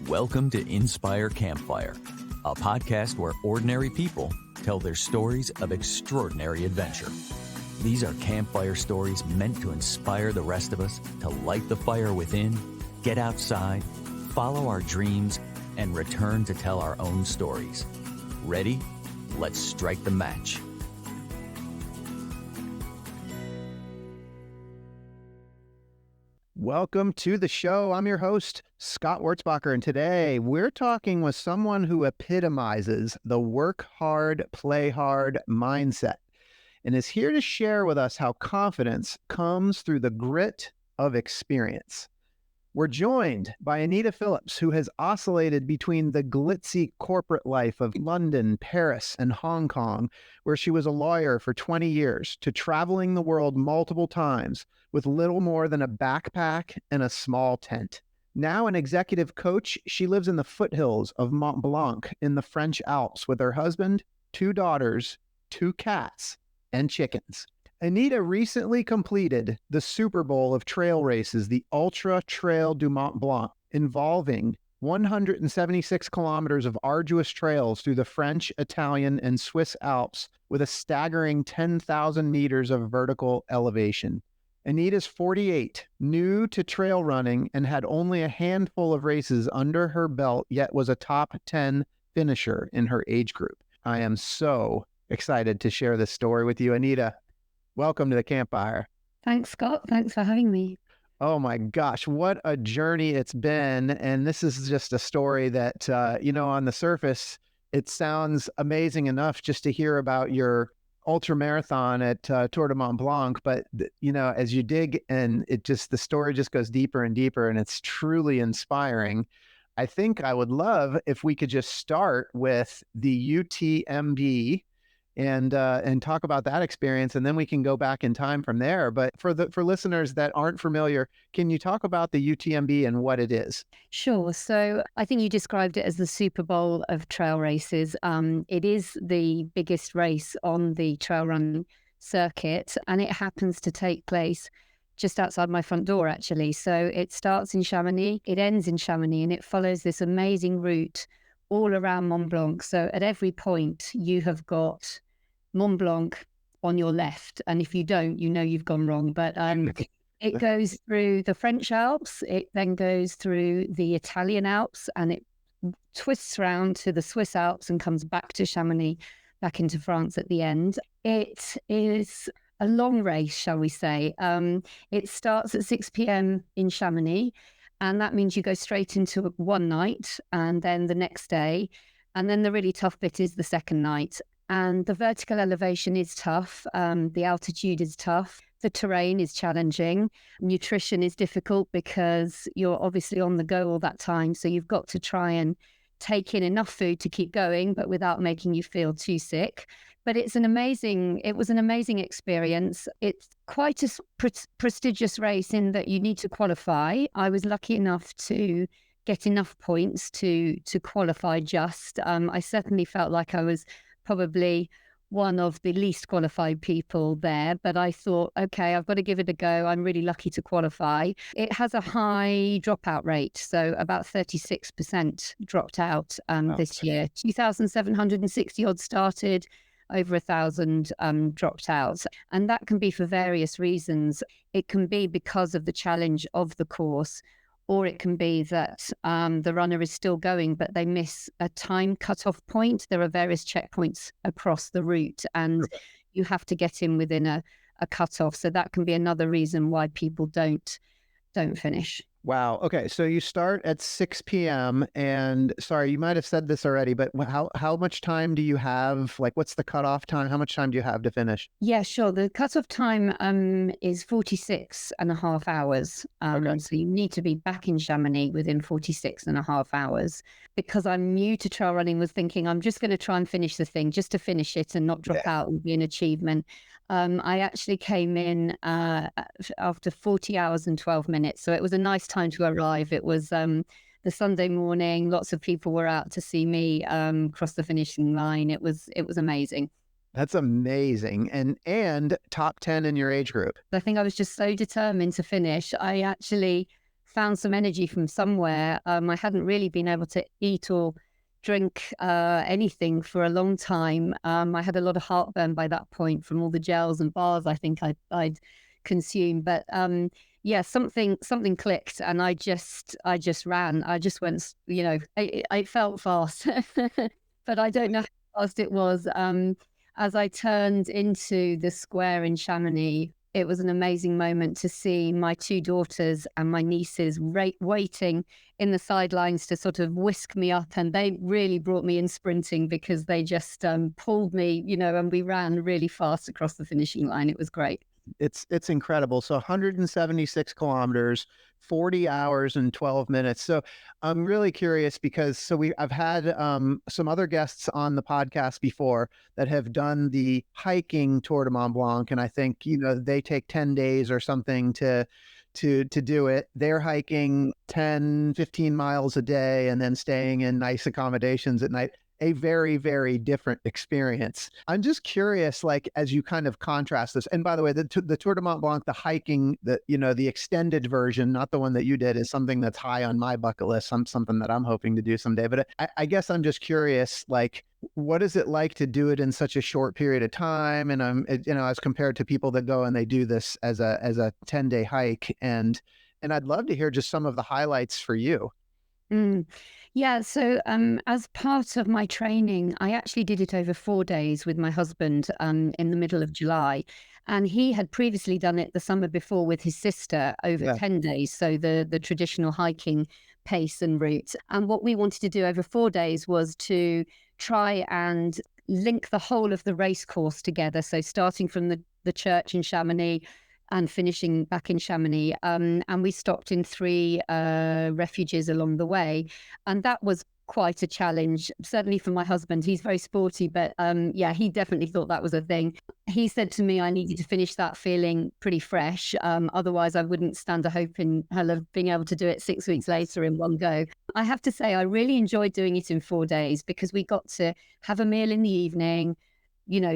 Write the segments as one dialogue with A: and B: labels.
A: Welcome to Inspire Campfire, a podcast where ordinary people tell their stories of extraordinary adventure. These are campfire stories meant to inspire the rest of us to light the fire within, get outside, follow our dreams, and return to tell our own stories. Ready? Let's strike the match.
B: Welcome to the show. I'm your host, Scott Wurzbacher, and today we're talking with someone who epitomizes the work hard, play hard mindset and is here to share with us how confidence comes through the grit of experience. We're joined by Anita Phillips, who has oscillated between the glitzy corporate life of London, Paris, and Hong Kong, where she was a lawyer for 20 years, to traveling the world multiple times with little more than a backpack and a small tent. Now an executive coach, she lives in the foothills of Mont-Blanc in the French Alps with her husband, 2 daughters, 2 cats, and chickens. Anita recently completed the Super Bowl of trail races, the Ultra-Trail du Mont-Blanc, involving 176 kilometers of arduous trails through the French, Italian, and Swiss Alps with a staggering 10,000 meters of vertical elevation. Anita's 48, new to trail running, and had only a handful of races under her belt, yet was a top 10 finisher in her age group. I am so excited to share this story with you, Anita. Welcome to the campfire.
C: Thanks, Scott. Thanks for having me.
B: Oh my gosh, what a journey it's been. And this is just a story that, on the surface, it sounds amazing enough just to hear about your ultra marathon at Tour de Mont Blanc. But, as you dig and the story just goes deeper and deeper, and it's truly inspiring. I think I would love if we could just start with the UTMB and talk about that experience, and then we can go back in time from there. But for listeners that aren't familiar, can you talk about the UTMB and what it is?
C: Sure. So I think you described it as the Super Bowl of trail races. It is the biggest race on the trail running circuit, and it happens to take place just outside my front door, actually. So it starts in Chamonix, it ends in Chamonix, and it follows this amazing route all around Mont Blanc. So at every point, you have got Mont Blanc on your left, and if you don't, you've gone wrong. But it goes through the French Alps, it then goes through the Italian Alps, and it twists around to the Swiss Alps and comes back to Chamonix, back into France at the end. It is a long race, shall we say. It starts at 6 p.m. in Chamonix, and that means you go straight into one night and then the next day, and then the really tough bit is the second night. And the vertical elevation is tough. The altitude is tough. The terrain is challenging. Nutrition is difficult because you're obviously on the go all that time. So you've got to try and take in enough food to keep going, but without making you feel too sick. But it was an amazing experience. It's quite a prestigious race in that you need to qualify. I was lucky enough to get enough points to qualify just. I certainly felt like I was probably one of the least qualified people there, but I thought, okay, I've got to give it a go. I'm really lucky to qualify. It has a high dropout rate, so about 36% dropped out this year. 2,760 odd started, over 1,000 dropped out. And that can be for various reasons. It can be because of the challenge of the course, or it can be that the runner is still going, but they miss a time cutoff point. There are various checkpoints across the route, and you have to get in within a cutoff. So that can be another reason why people don't finish.
B: Wow. Okay. So you start at 6 p.m. and sorry, you might have said this already, but how much time do you have? Like, what's the cutoff time? How much time do you have to finish?
C: Yeah, sure. The cutoff time is 46 and a half hours. So you need to be back in Chamonix within 46 and a half hours. Because I'm new to trail running, was thinking I'm just going to try and finish the thing, just to finish it and not drop out would be an achievement. I actually came in after 40 hours and 12 minutes. So it was a nice time to arrive. It was the Sunday morning. Lots of people were out to see me cross the finishing line. It was amazing.
B: That's amazing. And top 10 in your age group.
C: I think I was just so determined to finish. I actually found some energy from somewhere. I hadn't really been able to eat or drink anything for a long time. I had a lot of heartburn by that point from all the gels and bars I think I'd consumed. But yeah, something clicked, and I just ran. I just went, I felt fast, but I don't know how fast it was. As I turned into the square in Chamonix, it was an amazing moment to see my two daughters and my nieces waiting in the sidelines to sort of whisk me up. And they really brought me in sprinting because they just pulled me, and we ran really fast across the finishing line. It was great.
B: It's incredible. So 176 kilometers, 40 hours and 12 minutes. So I'm really curious because I've had some other guests on the podcast before that have done the hiking Tour de Mont Blanc, and I think they take 10 days or something to do it. They're hiking 10, 15 miles a day and then staying in nice accommodations at night. A very, very different experience. I'm just curious, like, as you kind of contrast this, and by the way, the Tour de Mont Blanc, the hiking, the extended version, not the one that you did, is something that's high on my bucket list. Something that I'm hoping to do someday. But I guess I'm just curious, like, what is it like to do it in such a short period of time? And as compared to people that go and they do this as a 10-day hike, and I'd love to hear just some of the highlights for you.
C: Yeah, so as part of my training, I actually did it over 4 days with my husband in the middle of July. And he had previously done it the summer before with his sister over 10 days. So the traditional hiking pace and route. And what we wanted to do over 4 days was to try and link the whole of the race course together. So starting from the church in Chamonix and finishing back in Chamonix. And we stopped in 3 refuges along the way. And that was quite a challenge, certainly for my husband. He's very sporty, but he definitely thought that was a thing. He said to me I needed to finish that feeling pretty fresh. Otherwise, I wouldn't stand a hope in hell of being able to do it 6 weeks later in one go. I have to say, I really enjoyed doing it in 4 days because we got to have a meal in the evening,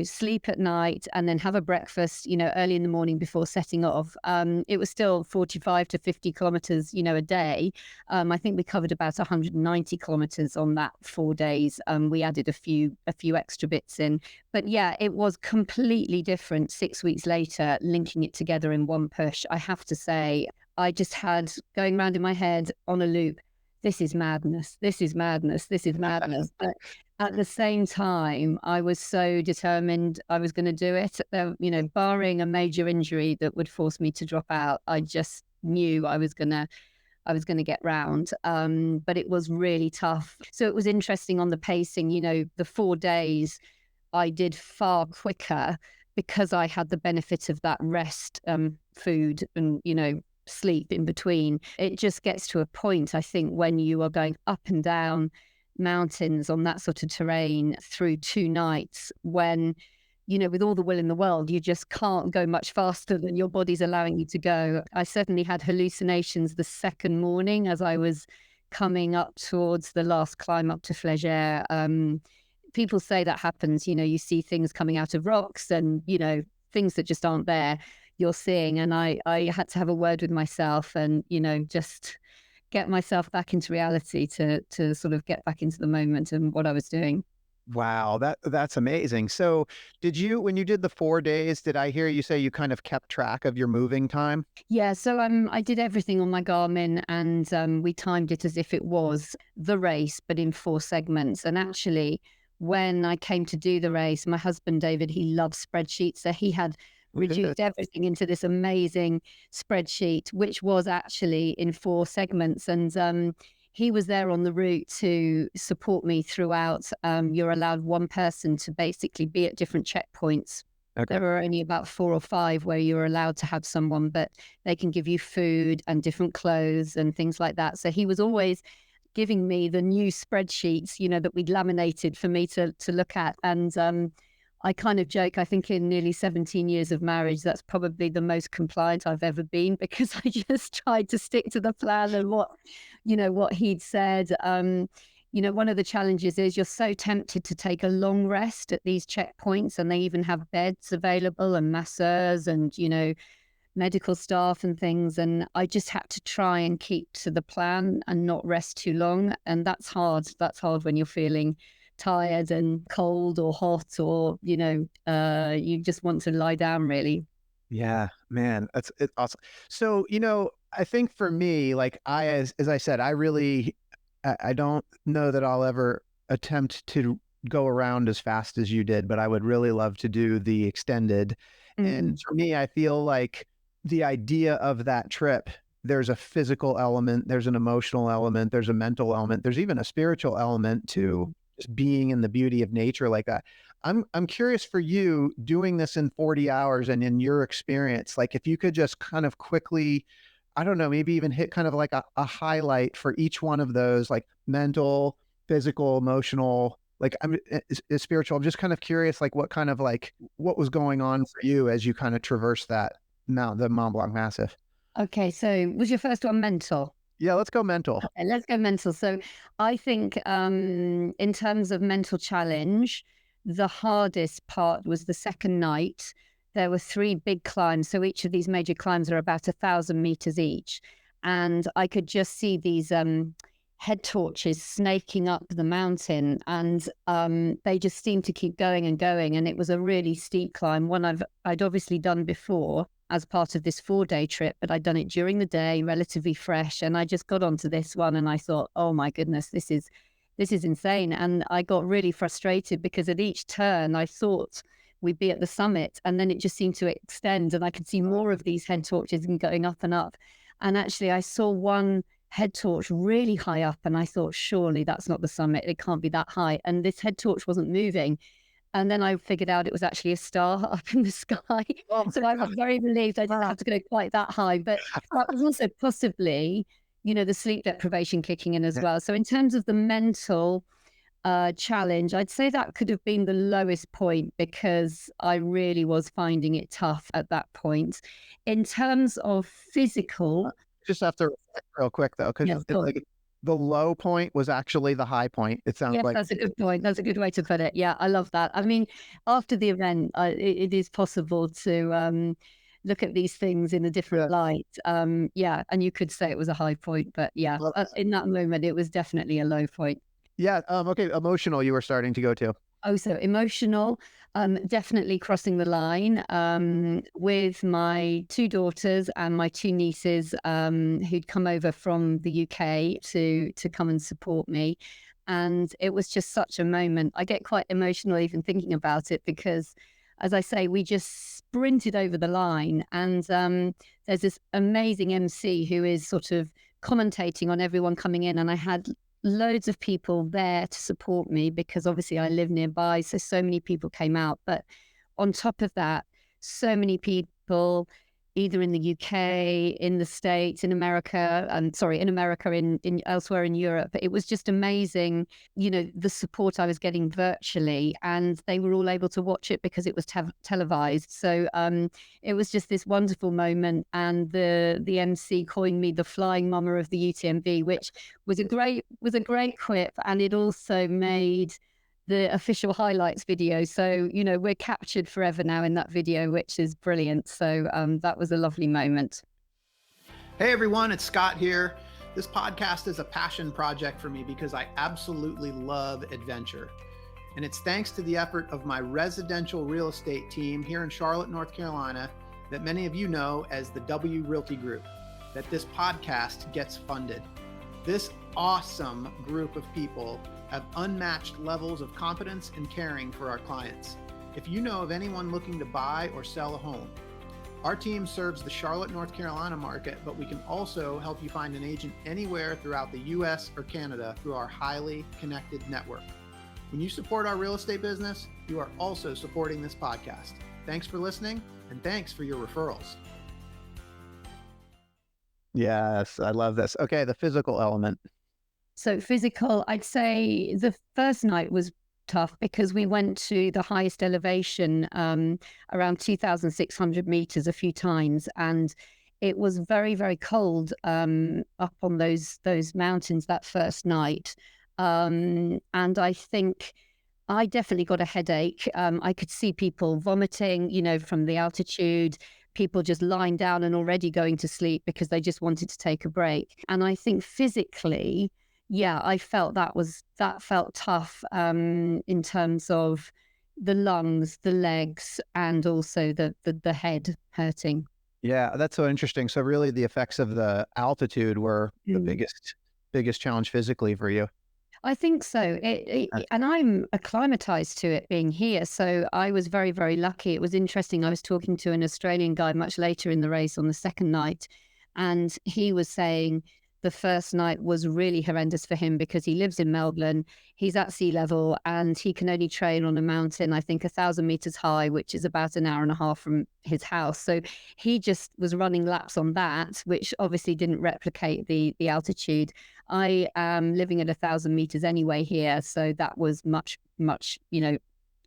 C: sleep at night, and then have a breakfast, early in the morning before setting off. It was still 45 to 50 kilometers, a day. I think we covered about 190 kilometers on that 4 days. We added a few extra bits in, but yeah, it was completely different 6 weeks later, linking it together in one push. I have to say, I just had going round in my head on a loop, this is madness, this is madness, this is madness. But at the same time, I was so determined I was going to do it. Barring a major injury that would force me to drop out, I just knew I was going to get round. But it was really tough. So it was interesting on the pacing. The 4 days I did far quicker because I had the benefit of that rest, food, and sleep in between. It just gets to a point, I think, when you are going up and down mountains on that sort of terrain through 2 nights, when with all the will in the world, you just can't go much faster than your body's allowing you to go. I certainly had hallucinations the second morning as I was coming up towards the last climb up to Flégère. People say that happens, you see things coming out of rocks and things that just aren't there, you're seeing. And I had to have a word with myself and just get myself back into reality to sort of get back into the moment and what I was doing.
B: Wow, that's amazing. So when you did the 4 days, did I hear you say you kind of kept track of your moving time?
C: Yeah, so I did everything on my Garmin, and we timed it as if it was the race, but in 4 segments. And actually, when I came to do the race, my husband, David, he loves spreadsheets. So he had reduced everything into this amazing spreadsheet, which was actually in 4 segments. And he was there on the route to support me throughout. You're allowed 1 person to basically be at different checkpoints. Okay. There are only about 4 or 5 where you're allowed to have someone, but they can give you food and different clothes and things like that. So he was always giving me the new spreadsheets, that we'd laminated for me to look at. And I kind of joke, I think in nearly 17 years of marriage, that's probably the most compliant I've ever been, because I just tried to stick to the plan and what he'd said. One of the challenges is you're so tempted to take a long rest at these checkpoints, and they even have beds available and masseurs and, medical staff and things. And I just had to try and keep to the plan and not rest too long. And that's hard. That's hard when you're feeling tired and cold or hot, or, you just want to lie down really.
B: Yeah, man, it's awesome. So, I think for me, like as I said, I don't know that I'll ever attempt to go around as fast as you did, but I would really love to do the extended. And for me, I feel like the idea of that trip, there's a physical element, there's an emotional element, there's a mental element, there's even a spiritual element to just being in the beauty of nature like that. I'm curious for you doing this in 40 hours and in your experience, like if you could just kind of quickly, I don't know, maybe even hit kind of like a highlight for each one of those, like mental, physical, emotional, like spiritual. I'm just kind of curious, like what was going on for you as you kind of traverse the Mont Blanc Massif.
C: Okay, so was your first one mental?
B: Yeah, let's go mental.
C: Okay, let's go mental. So I think in terms of mental challenge, the hardest part was the second night. There were 3 big climbs. So each of these major climbs are about 1,000 meters each. And I could just see these head torches snaking up the mountain. And they just seemed to keep going and going. And it was a really steep climb, one I'd obviously done before as part of this 4-day trip, but I'd done it during the day, relatively fresh. And I just got onto this one and I thought, oh my goodness, this is insane. And I got really frustrated because at each turn I thought we'd be at the summit, and then it just seemed to extend and I could see more of these head torches and going up and up. And actually I saw one head torch really high up and I thought, surely that's not the summit. It can't be that high. And this head torch wasn't moving. And then I figured out it was actually a star up in the sky. So I was very relieved I didn't have to go quite that high. But that was also possibly, the sleep deprivation kicking in as well. So in terms of the mental challenge, I'd say that could have been the lowest point because I really was finding it tough at that point. In terms of physical...
B: Just have to reflect real quick though, because the low point was actually the high point. It sounds like...
C: That's a good point. That's a good way to put it. Yeah, I love that. I mean, after the event, it is possible to look at these things in a different light. And you could say it was a high point, but in that moment, it was definitely a low point.
B: Yeah. Okay. Emotional, you were starting to go to.
C: Oh, so emotional, definitely crossing the line with my 2 daughters and my 2 nieces who'd come over from the UK to come and support me. And it was just such a moment. I get quite emotional even thinking about it because, as I say, we just sprinted over the line. And there's this amazing MC who is sort of commentating on everyone coming in. And I had loads of people there to support me because obviously I live nearby. So many people came out. But on top of that, so many people either in the UK, in the States, in America, in elsewhere in Europe. It was just amazing, the support I was getting virtually, and they were all able to watch it because it was televised. So it was just this wonderful moment. And the MC coined me the flying mama of the UTMB, which was a great quip. And it also made the official highlights video. So, we're captured forever now in that video, which is brilliant. So that was a lovely moment.
D: Hey everyone, it's Scott here. This podcast is a passion project for me because I absolutely love adventure. And it's thanks to the effort of my residential real estate team here in Charlotte, North Carolina, that many of you know as the W Realty Group, that this podcast gets funded. This awesome group of people have unmatched levels of competence and caring for our clients. If you know of anyone looking to buy or sell a home, our team serves the Charlotte, North Carolina market, but we can also help you find an agent anywhere throughout the US or Canada through our highly connected network. When you support our real estate business, you are also supporting this podcast. Thanks for listening, and thanks for your referrals.
B: Yes, I love this. Okay, the physical element.
C: So physical, I'd say the first night was tough because we went to the highest elevation, around 2,600 meters a few times. And it was very, very cold up on those mountains that first night. And I think I definitely got a headache. I could see people vomiting, from the altitude. people just lying down and already going to sleep because they just wanted to take a break. And I think physically, yeah, I felt that felt tough in terms of the lungs, the legs, and also the head hurting.
B: Yeah, that's so interesting. So really the effects of the altitude were the biggest challenge physically for you.
C: I think so. And I'm acclimatized to it being here. So I was very, very lucky. It was interesting. I was talking to an Australian guy much later in the race on the second night, and he was saying the first night was really horrendous for him because he lives in Melbourne. He's at sea level and he can only train on a mountain, I think 1,000 meters high, which is about an hour and a half from his house. So he just was running laps on that, which obviously didn't replicate the altitude. I am living at 1,000 meters anyway here. So that was much, much,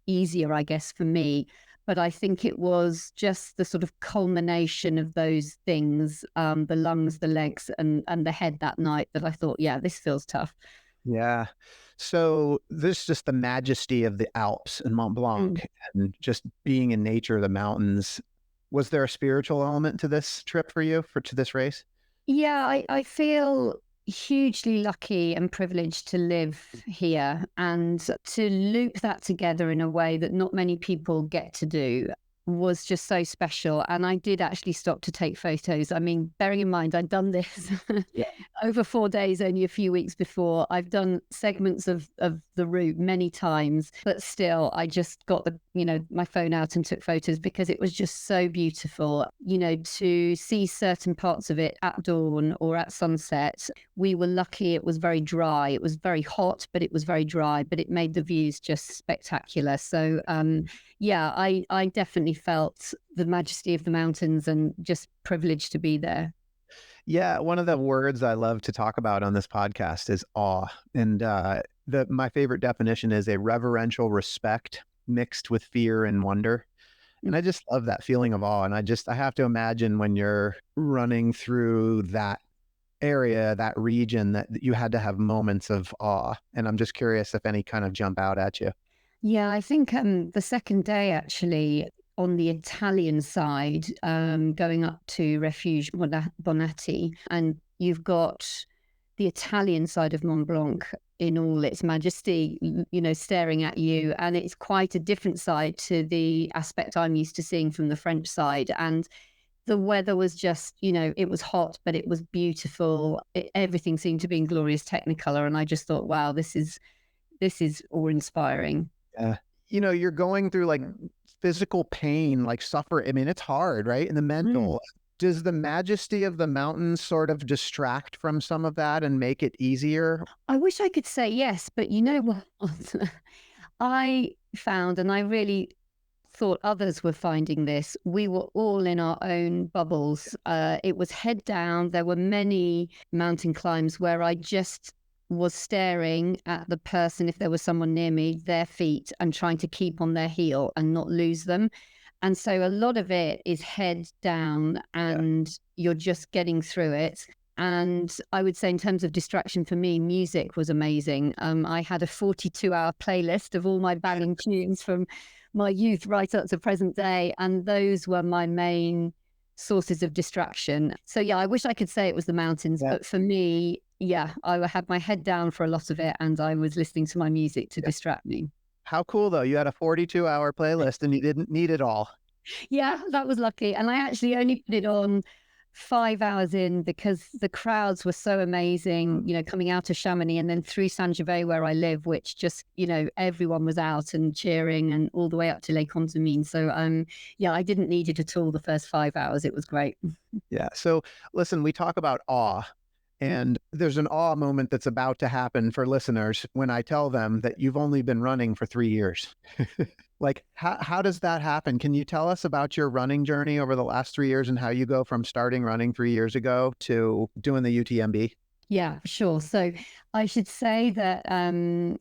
C: easier, I guess, for me. But I think it was just the sort of culmination of those things, the lungs, the legs, and the head that night that I thought, yeah, this feels tough.
B: Yeah. So this just the majesty of the Alps and Mont Blanc and just being in nature, the mountains. Was there a spiritual element to this trip for you, to this race?
C: Yeah, I feel hugely lucky and privileged to live here and to loop that together in a way that not many people get to do was just so special. And I did actually stop to take photos. I mean, bearing in mind, I'd done this over 4 days, only a few weeks before. I've done segments of the route many times, but still, I just got my phone out and took photos because it was just so beautiful, to see certain parts of it at dawn or at sunset. We were lucky it was very dry. It was very hot, but it was very dry, but it made the views just spectacular. So, yeah, I definitely felt the majesty of the mountains and just privileged to be there.
B: Yeah, one of the words I love to talk about on this podcast is awe. And my favorite definition is a reverential respect mixed with fear and wonder. And I just love that feeling of awe. And I have to imagine when you're running through that area, that region, that you had to have moments of awe. And I'm just curious if any kind of jump out at you.
C: Yeah, I think the second day, actually, on the Italian side, going up to Refuge Bonatti, and you've got the Italian side of Mont Blanc in all its majesty, staring at you. And it's quite a different side to the aspect I'm used to seeing from the French side. And the weather was just, it was hot, but it was beautiful. Everything seemed to be in glorious Technicolor. And I just thought, wow, this is awe-inspiring.
B: Yeah. You're going through like physical pain, like suffer. I mean, it's hard, right? And the mental. Does the majesty of the mountains sort of distract from some of that and make it easier?
C: I wish I could say yes, but you know what? I found, and I really thought others were finding this, we were all in our own bubbles. It was head down. There were many mountain climbs where I just was staring at the person, if there was someone near me, their feet, and trying to keep on their heel and not lose them. And so a lot of it is head down and you're just getting through it. And I would say in terms of distraction for me, music was amazing. I had a 42-hour playlist of all my banging tunes from my youth right up to present day. And those were my main sources of distraction. So yeah, I wish I could say it was the mountains, but for me, I had my head down for a lot of it and I was listening to my music to distract me.
B: How cool though. You had a 42-hour playlist and you didn't need it all.
C: Yeah, that was lucky. And I actually only put it on 5 hours in because the crowds were so amazing, coming out of Chamonix and then through Saint-Gervais where I live, which just, everyone was out and cheering and all the way up to Les Contamines. So, I didn't need it at all the first 5 hours. It was great.
B: Yeah. So listen, we talk about awe. And there's an awe moment that's about to happen for listeners when I tell them that you've only been running for 3 years. Like, how does that happen? Can you tell us about your running journey over the last 3 years and how you go from starting running 3 years ago to doing the UTMB?
C: Yeah, sure. So I should say that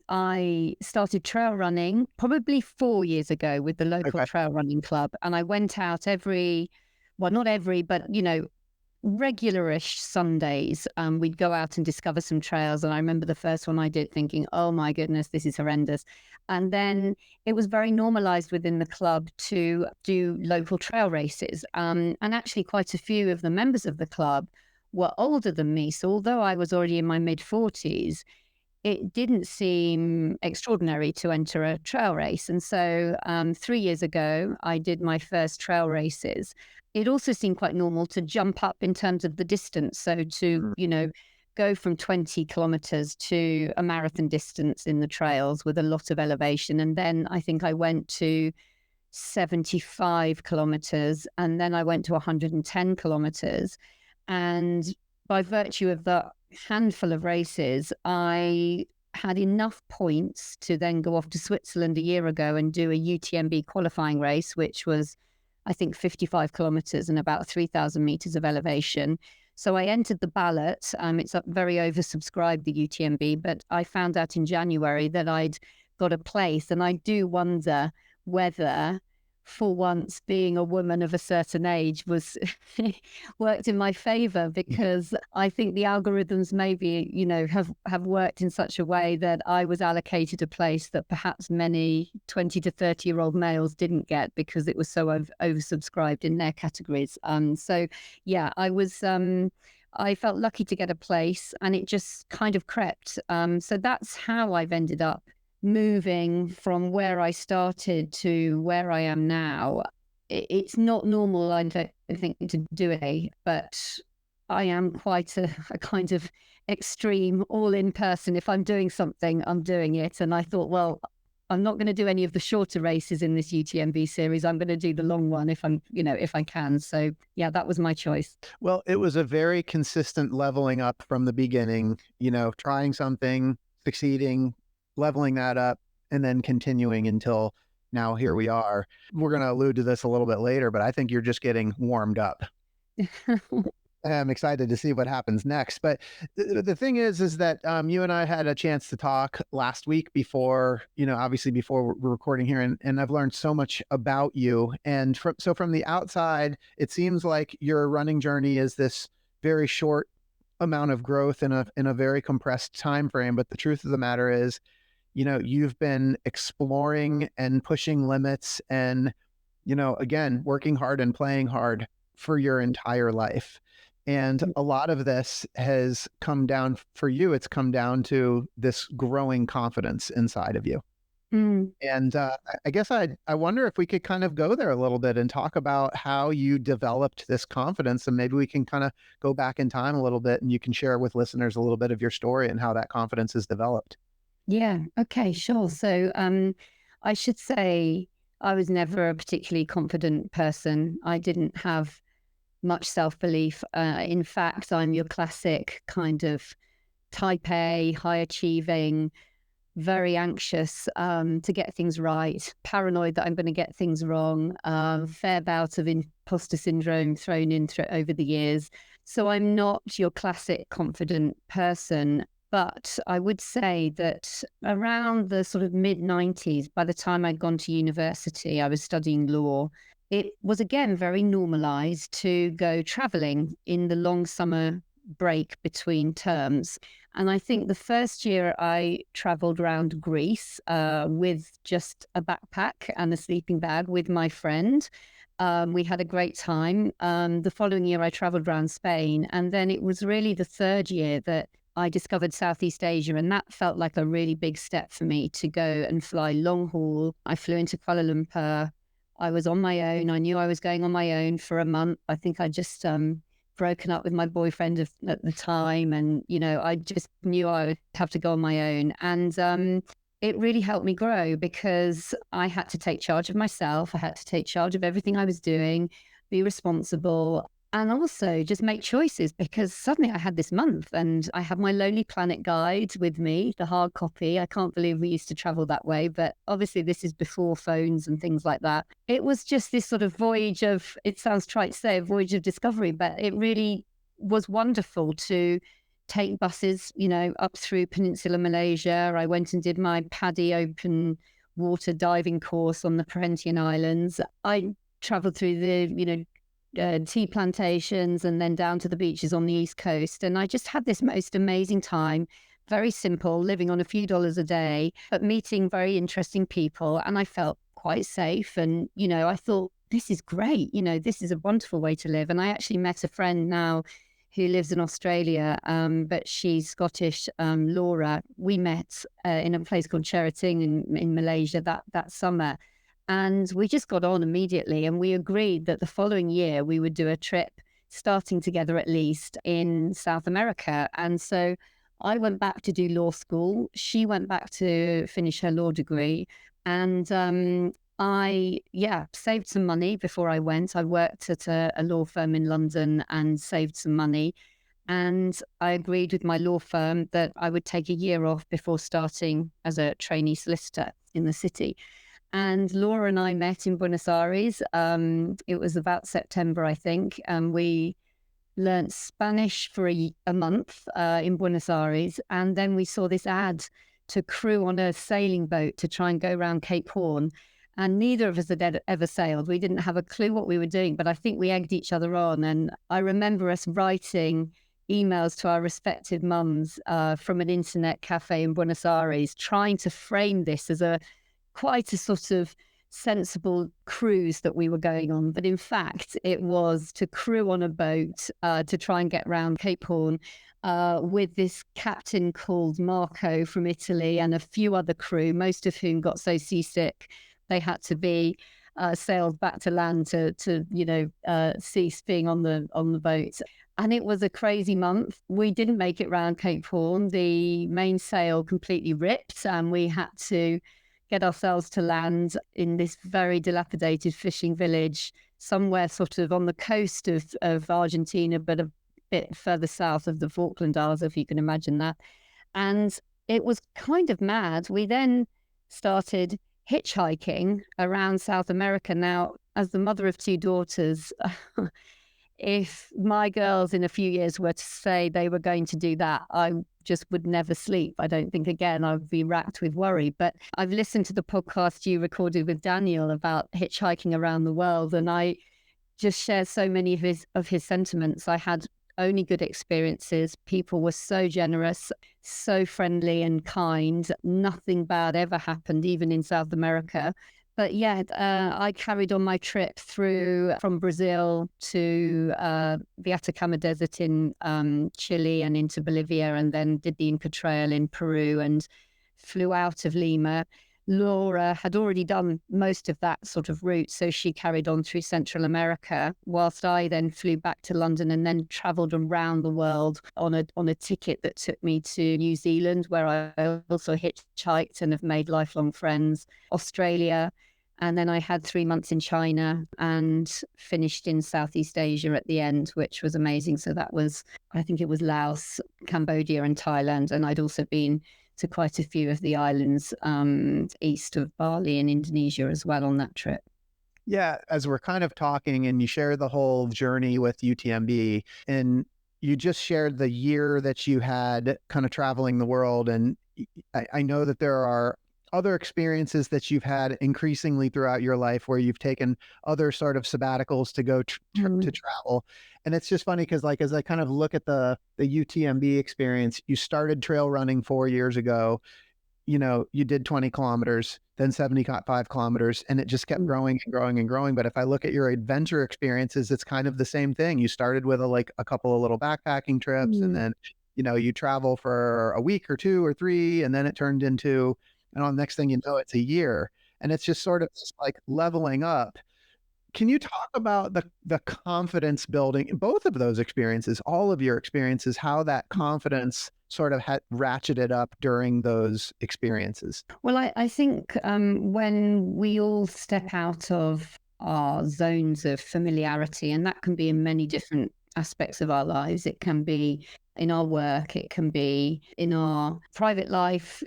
C: I started trail running probably 4 years ago with the local trail running club. And I went out not every, but regularish Sundays, we'd go out and discover some trails. And I remember the first one I did thinking, oh my goodness, this is horrendous. And then it was very normalized within the club to do local trail races. And actually quite a few of the members of the club were older than me. So although I was already in my mid-40s, it didn't seem extraordinary to enter a trail race. And so 3 years ago, I did my first trail races. It also seemed quite normal to jump up in terms of the distance. So to, go from 20 kilometers to a marathon distance in the trails with a lot of elevation. And then I think I went to 75 kilometers, and then I went to 110 kilometers. And by virtue of the handful of races, I had enough points to then go off to Switzerland a year ago and do a UTMB qualifying race, which was, I think, 55 kilometers and about 3,000 meters of elevation. So I entered the ballot. It's very oversubscribed, the UTMB, but I found out in January that I'd got a place. And I do wonder whether, for once, being a woman of a certain age was worked in my favor, because I think the algorithms maybe, have worked in such a way that I was allocated a place that perhaps many 20 to 30-year-old males didn't get because it was so oversubscribed in their categories. So yeah, I felt lucky to get a place, and it just kind of crept. So that's how I've ended up moving from where I started to where I am now. It's not normal, I don't think, to do it, but I am quite a kind of extreme all-in person. If I'm doing something, I'm doing it. And I thought, well, I'm not going to do any of the shorter races in this UTMB series. I'm going to do the long one if I can. So yeah, that was my choice.
B: Well, it was a very consistent leveling up from the beginning, trying something, succeeding, leveling that up, and then continuing until now here we are. We're going to allude to this a little bit later, but I think you're just getting warmed up. I'm excited to see what happens next. But the thing is that you and I had a chance to talk last week before, obviously before we're recording here, and I've learned so much about you. And from the outside, it seems like your running journey is this very short amount of growth in a very compressed time frame. But the truth of the matter is, you've been exploring and pushing limits and, again, working hard and playing hard for your entire life. And a lot of this has come down for you. It's come down to this growing confidence inside of you. And I guess I wonder if we could kind of go there a little bit and talk about how you developed this confidence, and maybe we can kind of go back in time a little bit, and you can share with listeners a little bit of your story and how that confidence is developed.
C: Yeah. Okay, sure. So I should say I was never a particularly confident person. I didn't have much self-belief. In fact, I'm your classic kind of type A, high achieving, very anxious to get things right, paranoid that I'm going to get things wrong, fair bout of imposter syndrome thrown in over the years. So I'm not your classic confident person. But I would say that around the sort of mid-90s, by the time I'd gone to university, I was studying law. It was, again, very normalized to go traveling in the long summer break between terms. And I think the first year I traveled around Greece with just a backpack and a sleeping bag with my friend. We had a great time. The following year I traveled around Spain. And then it was really the third year that I discovered Southeast Asia, and that felt like a really big step for me to go and fly long haul. I flew into Kuala Lumpur. I was on my own. I knew I was going on my own for a month. I think I just broken up with my boyfriend at the time, and I just knew I would have to go on my own. And it really helped me grow, because I had to take charge of myself. I had to take charge of everything I was doing, be responsible, and also just make choices, because suddenly I had this month and I had my Lonely Planet guide with me, the hard copy. I can't believe we used to travel that way, but obviously this is before phones and things like that. It was just this sort of voyage of, it sounds trite to say, a voyage of discovery, but it really was wonderful to take buses, up through Peninsula Malaysia. I went and did my PADI open water diving course on the Perhentian Islands. I traveled through the, tea plantations and then down to the beaches on the East Coast. And I just had this most amazing time. Very simple, living on a few dollars a day, but meeting very interesting people. And I felt quite safe. And, I thought, this is great. This is a wonderful way to live. And I actually met a friend now who lives in Australia, but she's Scottish, Laura. We met in a place called Cherating in Malaysia that summer. And we just got on immediately. And we agreed that the following year we would do a trip, starting together at least, in South America. And so I went back to do law school. She went back to finish her law degree. And I saved some money before I went. I worked at a law firm in London and saved some money. And I agreed with my law firm that I would take a year off before starting as a trainee solicitor in the city. And Laura and I met in Buenos Aires. It was about September, I think. And we learnt Spanish for a month in Buenos Aires. And then we saw this ad to crew on a sailing boat to try and go around Cape Horn. And neither of us had ever sailed. We didn't have a clue what we were doing, but I think we egged each other on. And I remember us writing emails to our respective mums from an internet cafe in Buenos Aires, trying to frame this as quite a sort of sensible cruise that we were going on. But in fact, it was to crew on a boat to try and get around Cape Horn with this captain called Marco from Italy and a few other crew, most of whom got so seasick they had to be sailed back to land to cease being on the boat. And it was a crazy month. We didn't make it round Cape Horn. The mainsail completely ripped, and we had to get ourselves to land in this very dilapidated fishing village somewhere sort of on the coast of Argentina, but a bit further south of the Falkland Isles, if you can imagine that. And it was kind of mad. We then started hitchhiking around South America. Now, as the mother of two daughters, if my girls in a few years were to say they were going to do that, I just would never sleep. I don't think, again, I would be racked with worry. But I've listened to the podcast you recorded with Daniel about hitchhiking around the world, and I just share so many of his sentiments. I had only good experiences. People were so generous, so friendly and kind. Nothing bad ever happened, even in South America. But I carried on my trip from Brazil to the Atacama Desert in Chile and into Bolivia, and then did the Inca Trail in Peru and flew out of Lima. Laura had already done most of that sort of route, so she carried on through Central America, whilst I then flew back to London and then travelled around the world on a ticket that took me to New Zealand, where I also hitchhiked and have made lifelong friends, Australia, and then I had 3 months in China and finished in Southeast Asia at the end, which was amazing. So that was, I think it was Laos, Cambodia and Thailand, and I'd also been to quite a few of the islands east of Bali and Indonesia as well on that trip.
B: Yeah, as we're kind of talking and you share the whole journey with UTMB, and you just shared the year that you had kind of traveling the world. And I know that there are other experiences that you've had increasingly throughout your life where you've taken other sort of sabbaticals to go to travel. And it's just funny because, like, as I kind of look at the UTMB experience, you started trail running 4 years ago. You did 20 kilometers, then 75 kilometers, and it just kept growing and growing and growing. But if I look at your adventure experiences, it's kind of the same thing. You started with a couple of little backpacking trips, and then, you travel for a week or 2 or 3, and then it turned into, and on the next thing you know, it's a year. And it's just sort of just like leveling up. Can you talk about the confidence building, both of those experiences, all of your experiences, how that confidence sort of had ratcheted up during those experiences?
C: Well, I think when we all step out of our zones of familiarity, and that can be in many different aspects of our lives. It can be in our work, it can be in our private life,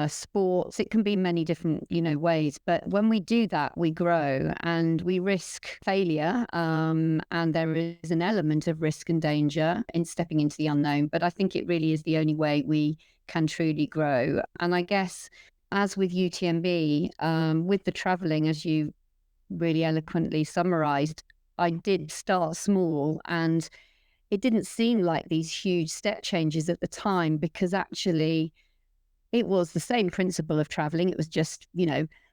C: sports, it can be many different, ways. But when we do that, we grow and we risk failure. And there is an element of risk and danger in stepping into the unknown. But I think it really is the only way we can truly grow. And I guess, as with UTMB, with the traveling, as you really eloquently summarized, I did start small, and it didn't seem like these huge step changes at the time, because actually it was the same principle of traveling. It was just,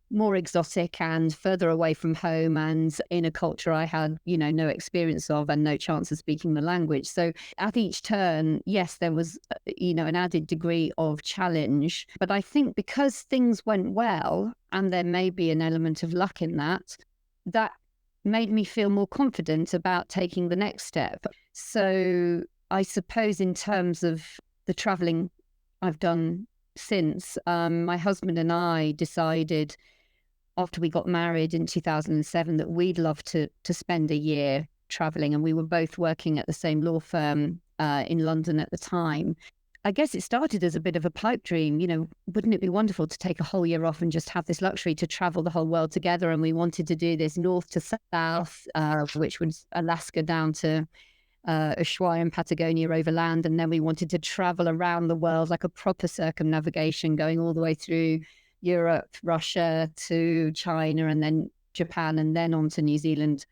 C: more exotic and further away from home, and in a culture I had, no experience of and no chance of speaking the language. So at each turn, yes, there was, an added degree of challenge. But I think because things went well, and there may be an element of luck in that, that made me feel more confident about taking the next step. So I suppose in terms of the traveling I've done since, my husband and I decided after we got married in 2007 that we'd love to spend a year traveling, and we were both working at the same law firm in London at the time. I guess it started as a bit of a pipe dream. Wouldn't it be wonderful to take a whole year off and just have this luxury to travel the whole world together? And we wanted to do this north to south, which was Alaska down to Ushuaia and Patagonia overland. And then we wanted to travel around the world like a proper circumnavigation, going all the way through Europe, Russia to China, and then Japan, and then on to New Zealand,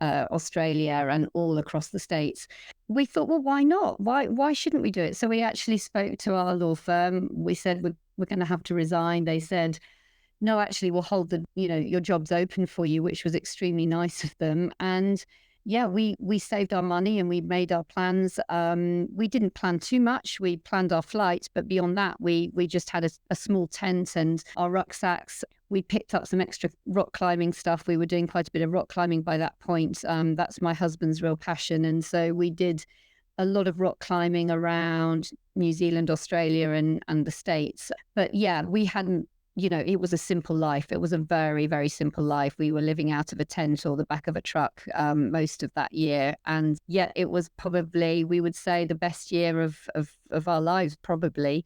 C: Australia, and all across the States. We thought, well, why not? Why shouldn't we do it? So we actually spoke to our law firm. We said, we're going to have to resign. They said, no, actually, we'll hold your jobs open for you, which was extremely nice of them. And yeah, we saved our money and we made our plans. We didn't plan too much. We planned our flights, but beyond that, we just had a small tent and our rucksacks. We picked up some extra rock climbing stuff. We were doing quite a bit of rock climbing by that point. That's my husband's real passion. And so we did a lot of rock climbing around New Zealand, Australia, and the States. But yeah, we hadn't, it was a simple life. It was a very, very simple life. We were living out of a tent or the back of a truck most of that year. And yet it was probably, we would say, the best year of our lives, probably.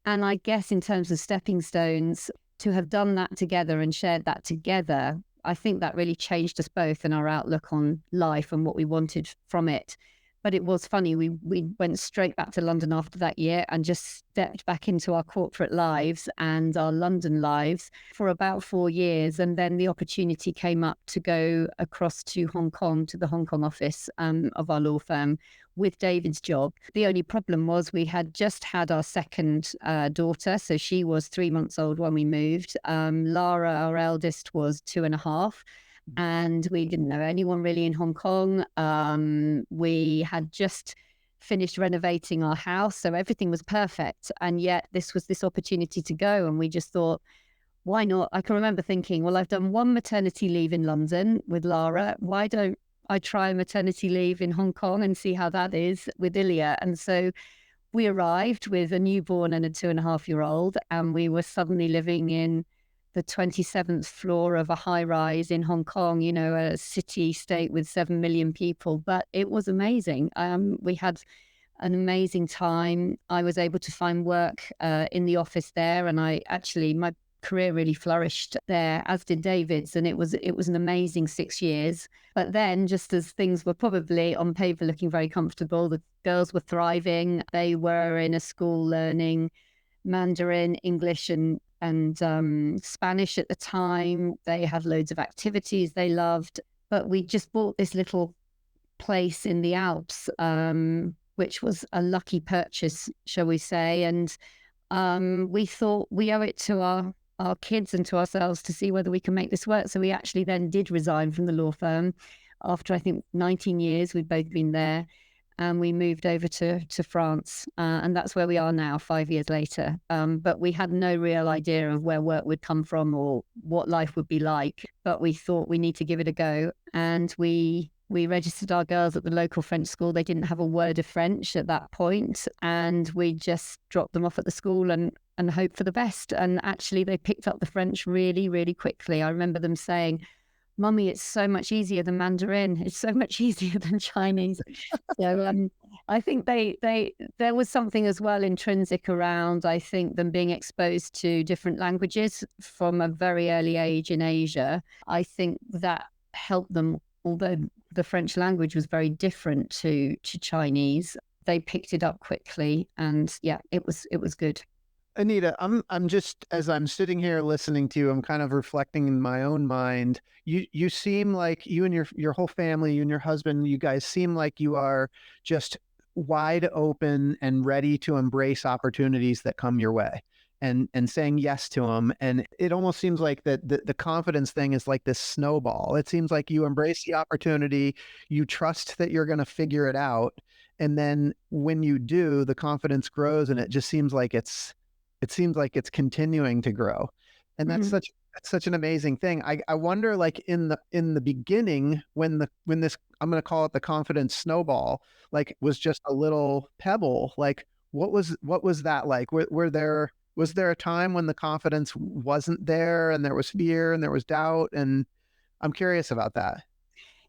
C: And I guess in terms of stepping stones, to have done that together and shared that together, I think that really changed us both and our outlook on life and what we wanted from it. But it was funny, we went straight back to London after that year and just stepped back into our corporate lives and our London lives for about 4 years. And then the opportunity came up to go across to Hong Kong, to the Hong Kong office of our law firm with David's job. The only problem was we had just had our second daughter. So she was 3 months old when we moved. Lara, our eldest, was 2.5. And we didn't know anyone really in Hong Kong. We had just finished renovating our house, so everything was perfect. And yet this was this opportunity to go, and we just thought, why not? I can remember thinking, well, I've done one maternity leave in London with Lara. Why don't I try maternity leave in Hong Kong and see how that is with Ilya? And so we arrived with a newborn and a 2.5-year-old, and we were suddenly living in the 27th floor of a high rise in Hong Kong, a city state with 7 million people. But it was amazing. We had an amazing time. I was able to find work in the office there, and my career really flourished there, as did David's, and it was an amazing 6 years. But then, just as things were probably on paper looking very comfortable, the girls were thriving. They were in a school learning Mandarin, English, and Spanish at the time. They had loads of activities they loved. But we just bought this little place in the Alps, which was a lucky purchase, shall we say. And we thought we owe it to our kids and to ourselves to see whether we can make this work. So we actually then did resign from the law firm after, I think, 19 years. We'd both been there. And we moved over to France. And that's where we are now, 5 years later. But we had no real idea of where work would come from or what life would be like. But we thought we need to give it a go. And we registered our girls at the local French school. They didn't have a word of French at that point. And we just dropped them off at the school and hoped for the best. And actually, they picked up the French really, really quickly. I remember them saying, "Mummy, it's so much easier than Mandarin. It's so much easier than Chinese." So I think there was something as well intrinsic around, I think, them being exposed to different languages from a very early age in Asia. I think that helped them, although the French language was very different to Chinese. They picked it up quickly, and yeah, it was good.
B: Anita, I'm just, as I'm sitting here listening to you, I'm kind of reflecting in my own mind. You seem like you and your whole family, you and your husband, you guys seem like you are just wide open and ready to embrace opportunities that come your way and saying yes to them. And it almost seems like that the confidence thing is like this snowball. It seems like you embrace the opportunity, you trust that you're going to figure it out. And then when you do, the confidence grows and it just seems like it's continuing to grow. And that's such an amazing thing. I wonder, like, in the beginning, when this, I'm going to call it the confidence snowball, like, was just a little pebble, like, what was that like? Was there a time when the confidence wasn't there and there was fear and there was doubt? And I'm curious about that.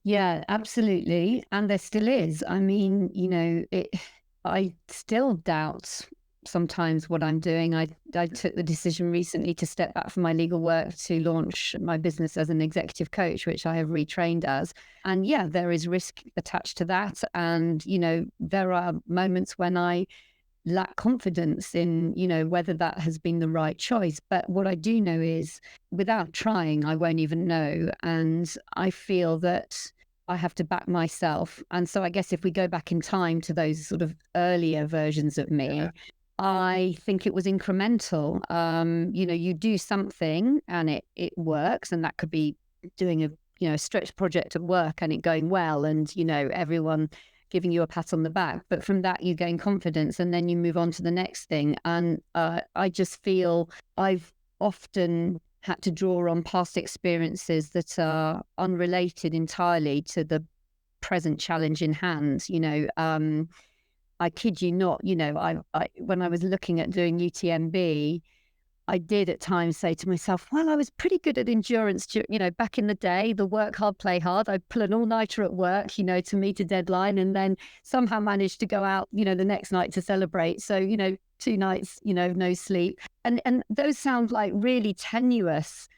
C: Yeah, absolutely. And there still is. I mean, I still doubt sometimes what I'm doing. I took the decision recently to step back from my legal work to launch my business as an executive coach, which I have retrained as. And yeah, there is risk attached to that. And, there are moments when I lack confidence in, whether that has been the right choice. But what I do know is without trying, I won't even know. And I feel that I have to back myself. And so I guess if we go back in time to those sort of earlier versions of me,
B: Yeah.
C: I think it was incremental. You do something and it works, and that could be doing a stretch project at work and it going well, and everyone giving you a pat on the back. But from that, you gain confidence and then you move on to the next thing. And I just feel I've often had to draw on past experiences that are unrelated entirely to the present challenge in hand. I kid you not, I when I was looking at doing UTMB, I did at times say to myself, well, I was pretty good at endurance, back in the day, the work hard, play hard. I'd pull an all-nighter at work, to meet a deadline, and then somehow managed to go out, the next night to celebrate. So, 2 nights, no sleep. And those sound like really tenuous,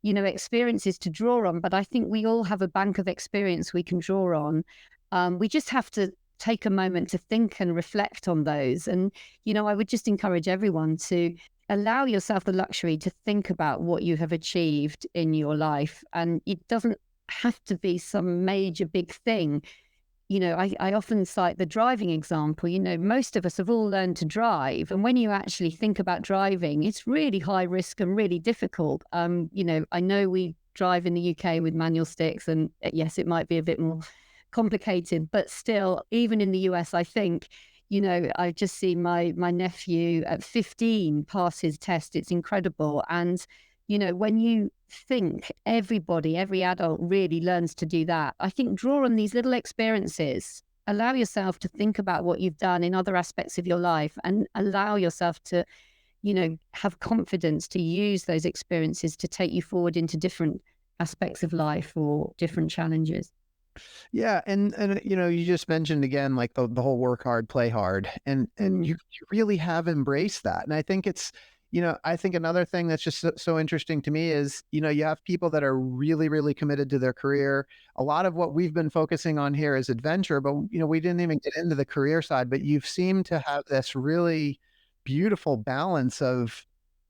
C: experiences to draw on. But I think we all have a bank of experience we can draw on. We just have to take a moment to think and reflect on those. And, I would just encourage everyone to allow yourself the luxury to think about what you have achieved in your life. And it doesn't have to be some major big thing. I often cite the driving example. Most of us have all learned to drive. And when you actually think about driving, it's really high risk and really difficult. I know we drive in the UK with manual sticks, and yes, it might be a bit more complicated, but still, even in the US, I think, I've just seen my nephew at 15 pass his test. It's incredible. And, when you think every adult really learns to do that, I think draw on these little experiences, allow yourself to think about what you've done in other aspects of your life, and allow yourself to, have confidence to use those experiences to take you forward into different aspects of life or different challenges.
B: Yeah, and you just mentioned again, like, the whole work hard, play hard, and you really have embraced that. And I think it's, I think another thing that's just so interesting to me is, you have people that are really, really committed to their career. A lot of what we've been focusing on here is adventure, but we didn't even get into the career side. But you've seemed to have this really beautiful balance of,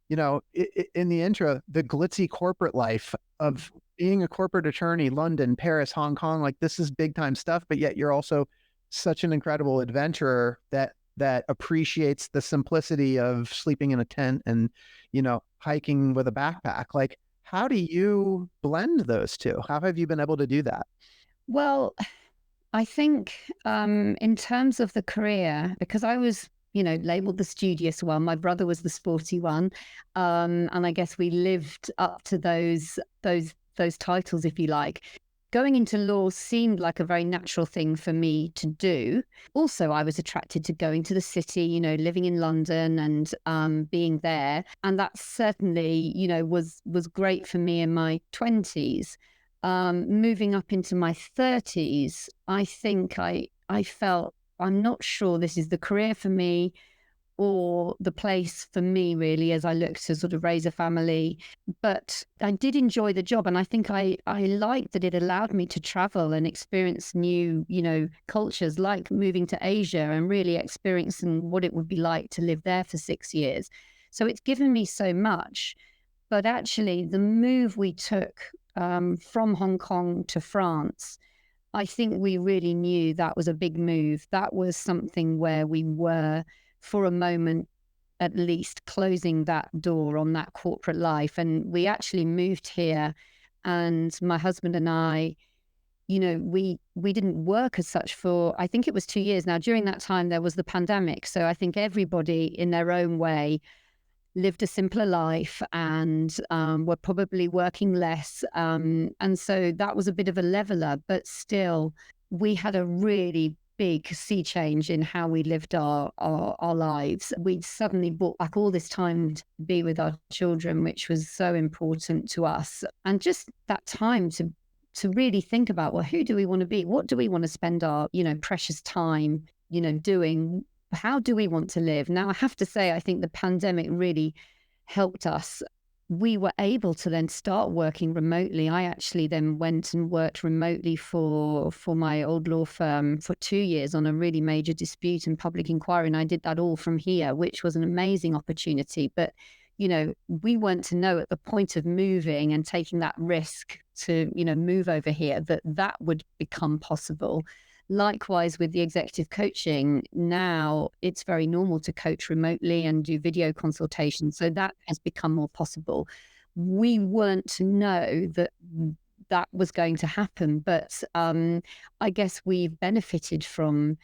B: in the intro, the glitzy corporate life of being a corporate attorney, London, Paris, Hong Kong, like, this is big time stuff, but yet you're also such an incredible adventurer that appreciates the simplicity of sleeping in a tent and, hiking with a backpack. Like, how do you blend those two? How have you been able to do that?
C: Well, I think in terms of the career, because I was, labeled the studious one, my brother was the sporty one. And I guess we lived up to those titles, if you like. Going into law seemed like a very natural thing for me to do. Also, I was attracted to going to the city, living in London and being there. And that certainly, was great for me in my 20s. Moving up into my 30s, I think I felt, I'm not sure this is the career for me or the place for me, really, as I look to sort of raise a family. But I did enjoy the job. And I think I liked that it allowed me to travel and experience new, cultures, like moving to Asia and really experiencing what it would be like to live there for 6 years. So it's given me so much. But actually, the move we took from Hong Kong to France, I think we really knew that was a big move. That was something where we were, for a moment, at least closing that door on that corporate life. And we actually moved here, and my husband and I, we didn't work as such for, I think it was 2 years. Now, during that time, there was the pandemic. So I think everybody in their own way lived a simpler life and were probably working less. And so that was a bit of a leveler, but still we had a really big sea change in how we lived our lives. We'd suddenly brought back all this time to be with our children, which was so important to us. And just that time to really think about, well, who do we want to be? What do we want to spend our, precious time, doing? How do we want to live? Now, I have to say, I think the pandemic really helped us. We were able to then start working remotely. I actually then went and worked remotely for my old law firm for 2 years on a really major dispute and public inquiry. And I did that all from here, which was an amazing opportunity. But, we weren't to know at the point of moving and taking that risk to, move over here, that would become possible. Likewise, with the executive coaching, now it's very normal to coach remotely and do video consultations. So that has become more possible. We weren't to know that was going to happen, but I guess we've benefited from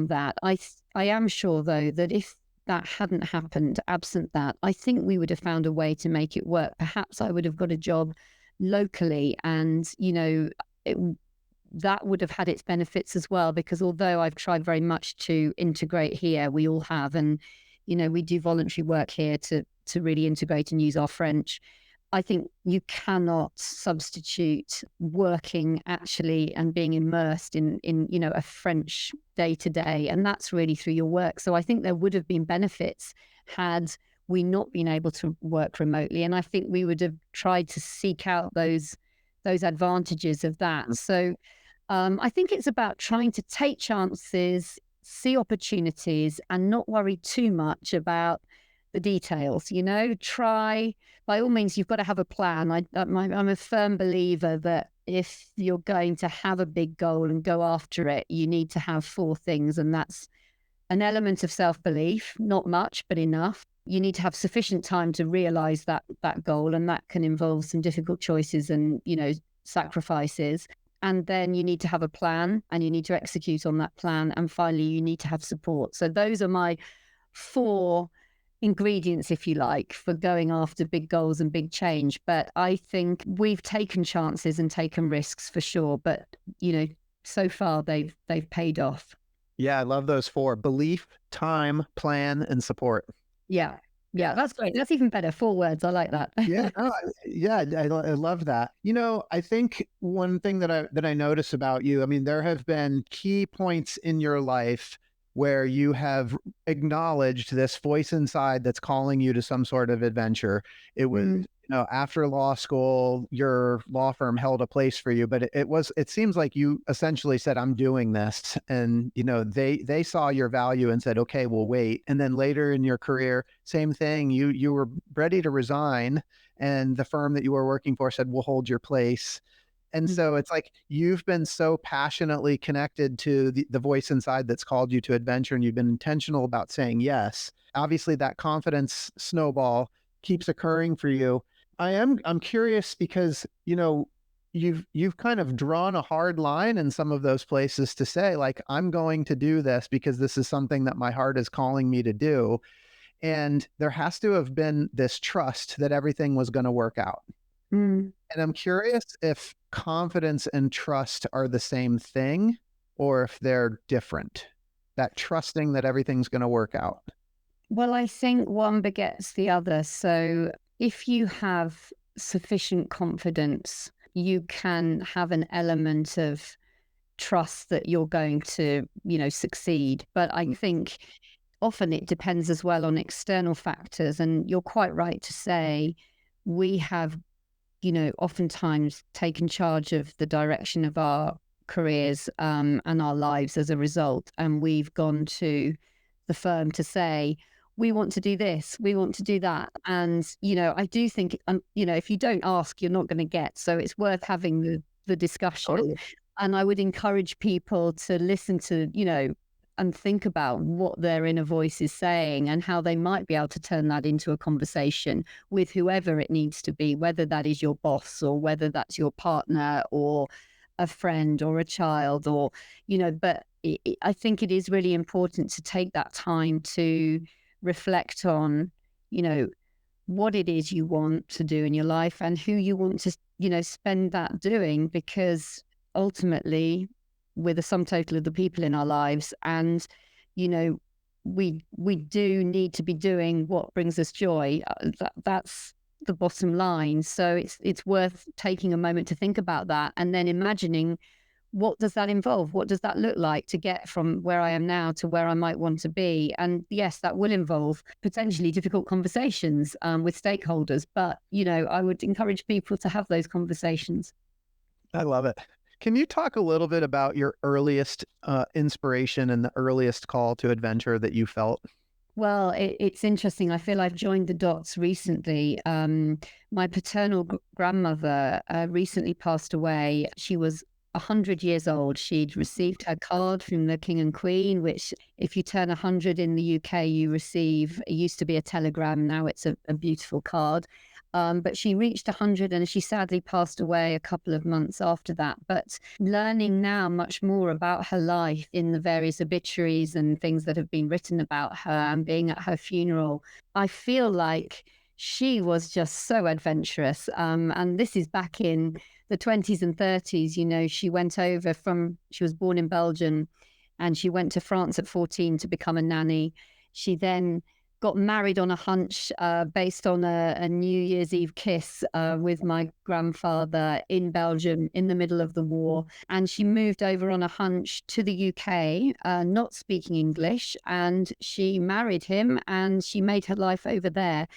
C: that. I am sure, though, that if that hadn't happened, absent that, I think we would have found a way to make it work. Perhaps I would have got a job locally, and that would have had its benefits as well, because although I've tried very much to integrate here, we all have, and, we do voluntary work here to really integrate and use our French. I think you cannot substitute working actually and being immersed in a French day to day. And that's really through your work. So I think there would have been benefits had we not been able to work remotely. And I think we would have tried to seek out those advantages of that. So I think it's about trying to take chances, see opportunities, and not worry too much about the details. Try, by all means, you've got to have a plan. I'm a firm believer that if you're going to have a big goal and go after it, you need to have 4 things. And that's an element of self-belief, not much, but enough. You need to have sufficient time to realize that goal. And that can involve some difficult choices and, sacrifices. And then you need to have a plan, and you need to execute on that plan. And finally, you need to have support. So those are my 4 ingredients, if you like, for going after big goals and big change. But I think we've taken chances and taken risks for sure. But, so far they've paid off.
B: Yeah, I love those 4: belief, time, plan, and support.
C: Yeah. Yeah, that's great. That's even better. 4 words. I like that.
B: I love that. I think one thing that I notice about you, I mean, there have been key points in your life where you have acknowledged this voice inside that's calling you to some sort of adventure. It was, after law school, your law firm held a place for you, but it seems like you essentially said, I'm doing this. And, they saw your value and said, okay, we'll wait. And then later in your career, same thing, you were ready to resign, and the firm that you were working for said, we'll hold your place. And so it's like you've been so passionately connected to the voice inside that's called you to adventure, and you've been intentional about saying yes. Obviously, that confidence snowball keeps occurring for you. I'm curious because, you've kind of drawn a hard line in some of those places to say, like, I'm going to do this because this is something that my heart is calling me to do. And there has to have been this trust that everything was going to work out. And I'm curious if confidence and trust are the same thing, or if they're different. That trusting that everything's going to work out.
C: Well, I think one begets the other. So if you have sufficient confidence, you can have an element of trust that you're going to, succeed. But I think often it depends as well on external factors. And you're quite right to say we have oftentimes taken charge of the direction of our careers and our lives as a result. And we've gone to the firm to say, we want to do this, we want to do that. And, I do think, if you don't ask, you're not going to get. So it's worth having the discussion.
B: Totally.
C: And I would encourage people to listen to, and think about what their inner voice is saying and how they might be able to turn that into a conversation with whoever it needs to be, whether that is your boss or whether that's your partner or a friend or a child or, but I think it is really important to take that time to reflect on, what it is you want to do in your life and who you want to, spend that doing, because ultimately we're the sum total of the people in our lives. And, we do need to be doing what brings us joy. That's the bottom line. So it's worth taking a moment to think about that and then imagining, what does that involve? What does that look like to get from where I am now to where I might want to be? And yes, that will involve potentially difficult conversations with stakeholders. But, I would encourage people to have those conversations.
B: I love it. Can you talk a little bit about your earliest inspiration and the earliest call to adventure that you felt?
C: Well, it's interesting. I feel I've joined the dots recently. My paternal grandmother recently passed away. She was 100 years old. She'd received her card from the King and Queen, which if you turn 100 in the UK, you receive, it used to be a telegram, now it's a beautiful card. But she reached 100 and she sadly passed away a couple of months after that. But learning now much more about her life in the various obituaries and things that have been written about her and being at her funeral, I feel like she was just so adventurous. And this is back in the 20s and 30s. She went over she was born in Belgium and she went to France at 14 to become a nanny. She then got married on a hunch based on a New Year's Eve kiss with my grandfather in Belgium in the middle of the war. And she moved over on a hunch to the UK, not speaking English, and she married him and she made her life over there.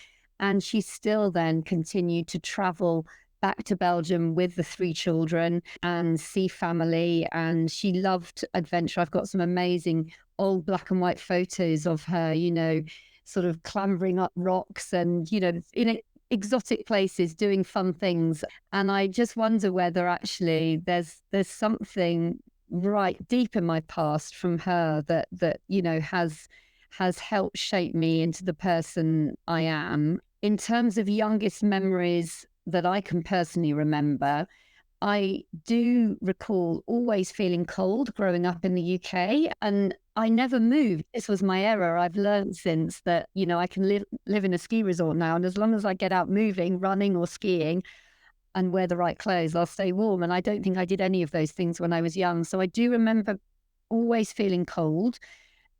C: And she still then continued to travel back to Belgium with the 3 children and see family. And she loved adventure. I've got some amazing old black and white photos of her, sort of clambering up rocks and, in exotic places, doing fun things. And I just wonder whether actually there's something right deep in my past from her that has helped shape me into the person I am. In terms of youngest memories that I can personally remember, I do recall always feeling cold growing up in the UK, and I never moved. This was my error. I've learned since that, I can live in a ski resort now, and as long as I get out moving, running or skiing, and wear the right clothes, I'll stay warm. And I don't think I did any of those things when I was young. So I do remember always feeling cold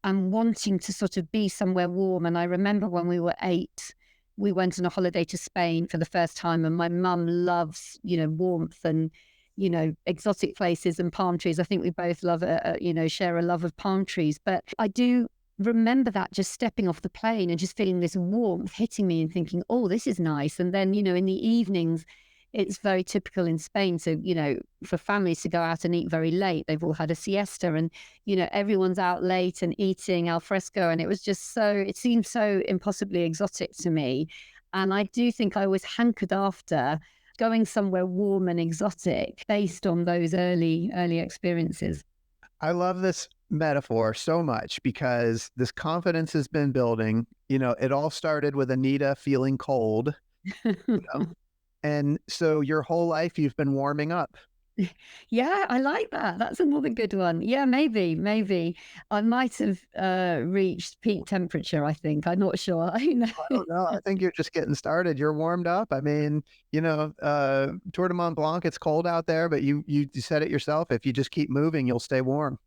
C: and wanting to sort of be somewhere warm. And I remember when we were 8, we went on a holiday to Spain for the first time, and my mum loves, warmth and, exotic places and palm trees. I think we both love, share a love of palm trees. But I do remember that, just stepping off the plane and just feeling this warmth hitting me and thinking, oh, this is nice. And then, in the evenings, it's very typical in Spain to, for families to go out and eat very late. They've all had a siesta and, everyone's out late and eating al fresco. And it was just it seemed so impossibly exotic to me. And I do think I always hankered after going somewhere warm and exotic based on those early experiences.
B: I love this metaphor so much because this confidence has been building. It all started with Anita feeling cold. And so your whole life you've been warming up.
C: Yeah, I like that. That's another good one. Yeah, maybe. I might have reached peak temperature, I think. I'm not sure.
B: I don't know. I think you're just getting started. You're warmed up. I mean, Tour du Mont-Blanc, it's cold out there, but you said it yourself. If you just keep moving, you'll stay warm.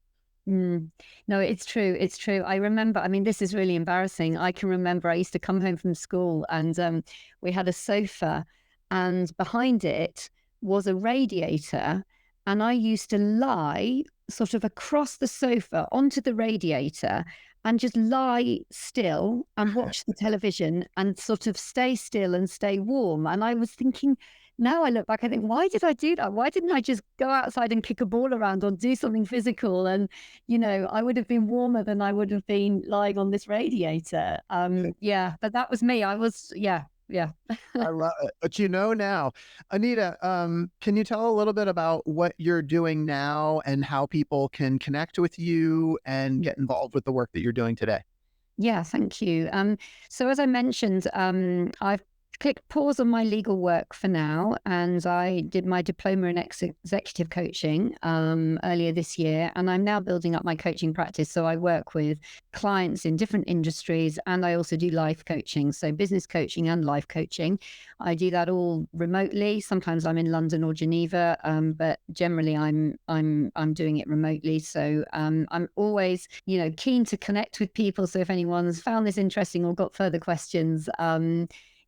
C: No, it's true. It's true. I remember, this is really embarrassing. I can remember I used to come home from school and we had a sofa, and behind it was a radiator, and I used to lie sort of across the sofa onto the radiator and just lie still and watch the television and sort of stay still and stay warm. And I was thinking, now I look back, I think, why did I do that? Why didn't I just go outside and kick a ball around or do something physical? And, I would have been warmer than I would have been lying on this radiator. Yeah, but that was me. I was, yeah.
B: I love it. But now, Anita, can you tell a little bit about what you're doing now and how people can connect with you and get involved with the work that you're doing today?
C: Yeah, thank you. So as I mentioned, I've clicked pause on my legal work for now, and I did my diploma in executive coaching earlier this year, and I'm now building up my coaching practice. So I work with clients in different industries, and I also do life coaching, so business coaching and life coaching. I do that all remotely. Sometimes I'm in London or Geneva, but generally I'm doing it remotely. So I'm always keen to connect with people. So if anyone's found this interesting or got further questions,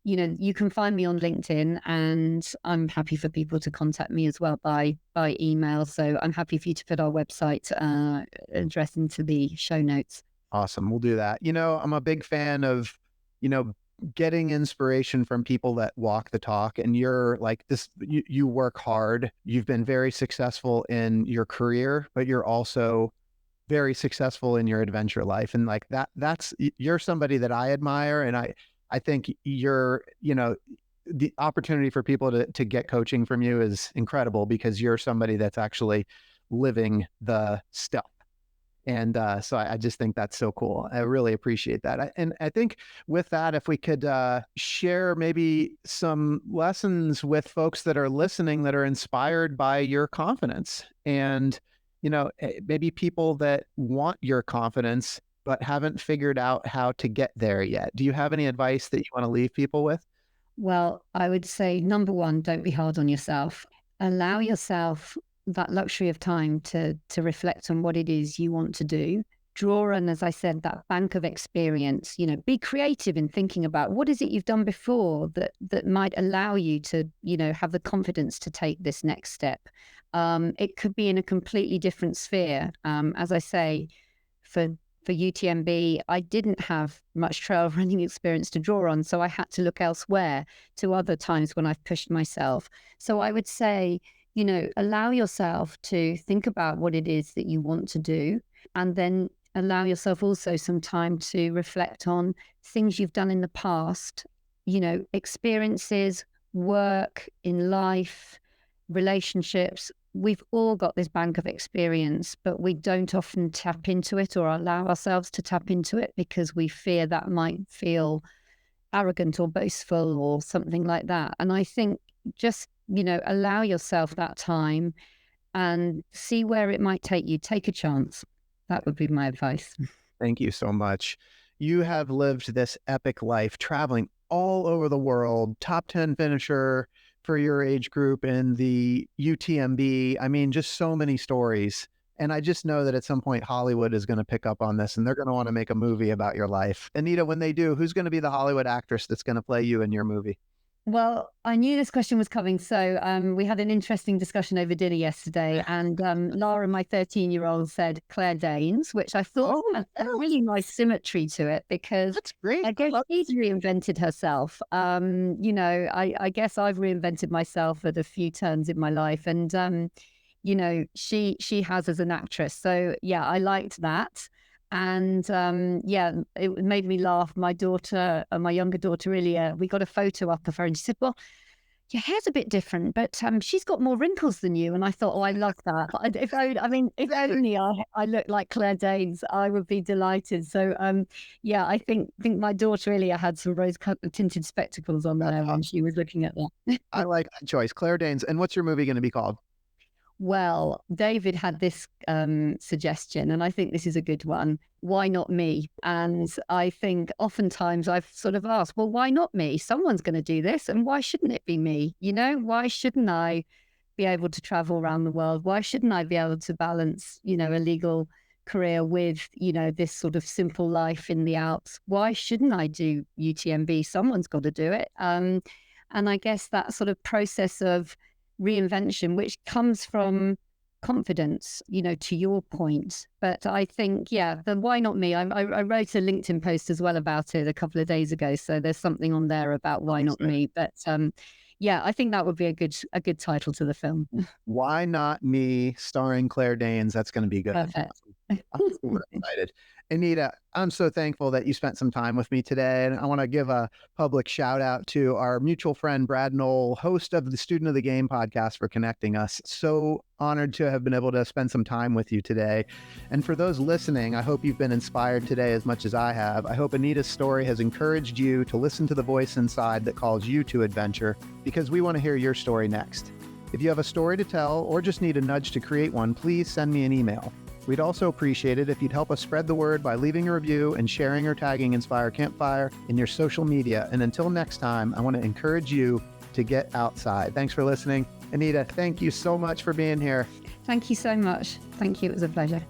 C: you can find me on LinkedIn, and I'm happy for people to contact me as well by email. So I'm happy for you to put our website address into the show notes.
B: Awesome. We'll do that. I'm a big fan of, getting inspiration from people that walk the talk, and you're like this, you work hard. You've been very successful in your career, but you're also very successful in your adventure life. And like you're somebody that I admire. And I think you're, the opportunity for people to get coaching from you is incredible, because you're somebody that's actually living the stuff. And so I just think that's so cool. I really appreciate that. And I think with that, if we could share maybe some lessons with folks that are listening that are inspired by your confidence, and, maybe people that want your confidence but haven't figured out how to get there yet. Do you have any advice that you want to leave people with?
C: Well, I would say, number one, don't be hard on yourself. Allow yourself that luxury of time to reflect on what it is you want to do. Draw on, as I said, that bank of experience. Be creative in thinking about what is it you've done before that might allow you to, have the confidence to take this next step. It could be in a completely different sphere. As I say, for UTMB, I didn't have much trail running experience to draw on, so I had to look elsewhere to other times when I've pushed myself. So I would say, allow yourself to think about what it is that you want to do, and then allow yourself also some time to reflect on things you've done in the past, experiences, work, in life, relationships. We've all got this bank of experience, but we don't often tap into it or allow ourselves to tap into it because we fear that might feel arrogant or boastful or something like that. And I think just, allow yourself that time and see where it might take you. Take a chance. That would be my advice.
B: Thank you so much. You have lived this epic life, traveling all over the world, top 10 finisher for your age group in the UTMB. I mean, just so many stories. And I just know that at some point Hollywood is going to pick up on this, and they're going to want to make a movie about your life. Anita, when they do, who's going to be the Hollywood actress that's going to play you in your movie?
C: Well, I knew this question was coming. So we had an interesting discussion over dinner yesterday, and Lara, my 13-year-old, said Claire Danes, which I thought had a really nice symmetry to it, because
B: that's great.
C: I guess she's reinvented herself. I guess I've reinvented myself at a few turns in my life, and she has as an actress. So yeah, I liked that. And it made me laugh. My daughter, my younger daughter, Ilya, we got a photo up of her, and she said, "Well, your hair's a bit different, but she's got more wrinkles than you." And I thought, "Oh, I love that." If only I looked like Claire Danes, I would be delighted. So I think my daughter Ilya had some rose-tinted spectacles on there when she was looking at that.
B: I like that choice, Claire Danes. And what's your movie going to be called?
C: Well, David had this suggestion, and I think this is a good one. Why not me? And I think oftentimes I've sort of asked, well, why not me? Someone's going to do this, and why shouldn't it be me? Why shouldn't I be able to travel around the world? Why shouldn't I be able to balance, a legal career with, this sort of simple life in the Alps? Why shouldn't I do UTMB? Someone's got to do it. And I guess that sort of process of reinvention, which comes from confidence, to your point. But I think, the why not me? I wrote a LinkedIn post as well about it a couple of days ago. So there's something on there about why not me. But Yeah, I think that would be a good title to the film.
B: Why Not Me, starring Claire Danes. That's going to be good.
C: Perfect.
B: I'm super excited. Anita, I'm so thankful that you spent some time with me today. And I want to give a public shout out to our mutual friend, Brad Knoll, host of the Student of the Game podcast, for connecting us. So honored to have been able to spend some time with you today. And for those listening, I hope you've been inspired today as much as I have. I hope Anita's story has encouraged you to listen to the voice inside that calls you to adventure, because we want to hear your story next. If you have a story to tell or just need a nudge to create one, please send me an email. We'd also appreciate it if you'd help us spread the word by leaving a review and sharing or tagging Inspire Campfire in your social media. And until next time, I want to encourage you to get outside. Thanks for listening. Anita, thank you so much for being here.
C: Thank you so much. Thank you. It was a pleasure.